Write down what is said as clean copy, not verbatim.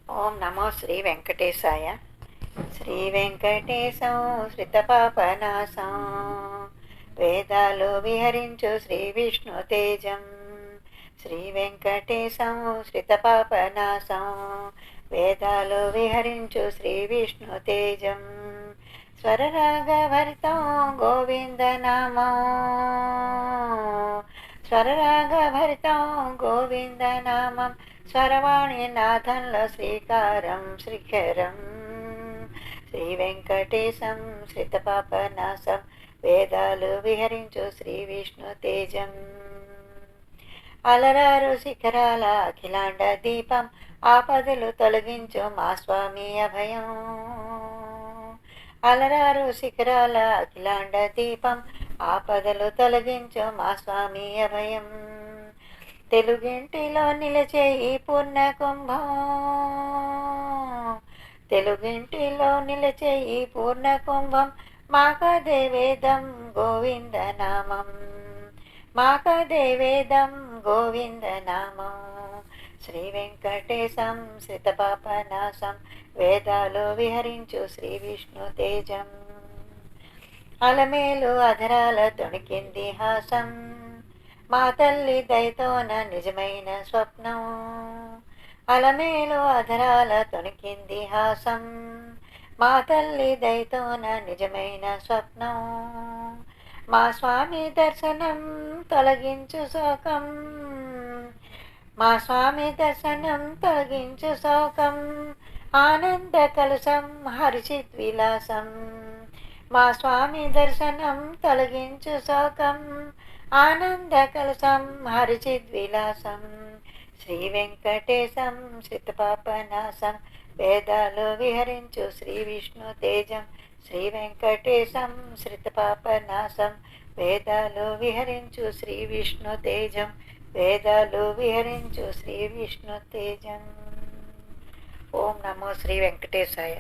ఓం నమో శ్రీ వెంకటేశాయ. శ్రీ వెంకటేశం శ్రితపాపనాశం, వేదాలు విహరించు శ్రీ విష్ణు తేజం. శ్రీ వెంకటేశం శ్రితపాపనాశం, వేదాలు విహరించు శ్రీ విష్ణు తేజం. స్వరరాగభరితం గోవింద నామం, స్వరరాగభరితం గోవింద నామం. స్వరవాణి నాథంలో శ్రీకారం శ్రీకరం. శ్రీ వెంకటేశం శ్రితపాపనాశం, వేదాలు విహరించు శ్రీ విష్ణు తేజం. అలరారు శిఖరాల అఖిలాండ దీపం, ఆపదలు తొలగించు మా స్వామి అభయం. అలరారు శిఖరాల అఖిలాండ దీపం, ఆపదలు తొలగించు మా స్వామి అభయం. తెలుగింటిలో నిలిచే ఈ పూర్ణ కుంభం, తెలుగింటిలో నిలిచే ఈ పూర్ణ కుంభం. మాకదే వేదం గోవింద నామం, మాకదే వేదం గోవింద నామం. శ్రీ వెంకటేశం శ్రితపాపనాశం, వేదాలు విహరించు శ్రీ విష్ణు తేజం. అలమేలు అధరాల తొణికింది హాసం, మా తల్లి దయతోన నిజమైన స్వప్నం. అలమేలు అధరాల తొణికింది హాసం, మా తల్లి దయతోన నిజమైన స్వప్నం. మా స్వామి దర్శనం తొలగించు శోకం, మా స్వామి దర్శనం తొలగించు శోకం. ఆనంద కలశం హర్షిత్ విలాసం, మా స్వామి దర్శనం తొలగించు శోకం. ఆనంద కలశం హర్షిత్ విలాసం. శ్రీ వెంకటేశం శ్రితపాపనాశం, వేదాలు విహరించు శ్రీ విష్ణు తేజం. శ్రీ వెంకటేశం శ్రితపాపనాశం, వేదాలు విహరించు శ్రీ విష్ణు తేజం. వేదాలు విహరించు శ్రీ విష్ణు తేజం. ఓం నమో శ్రీ వెంకటేశాయ.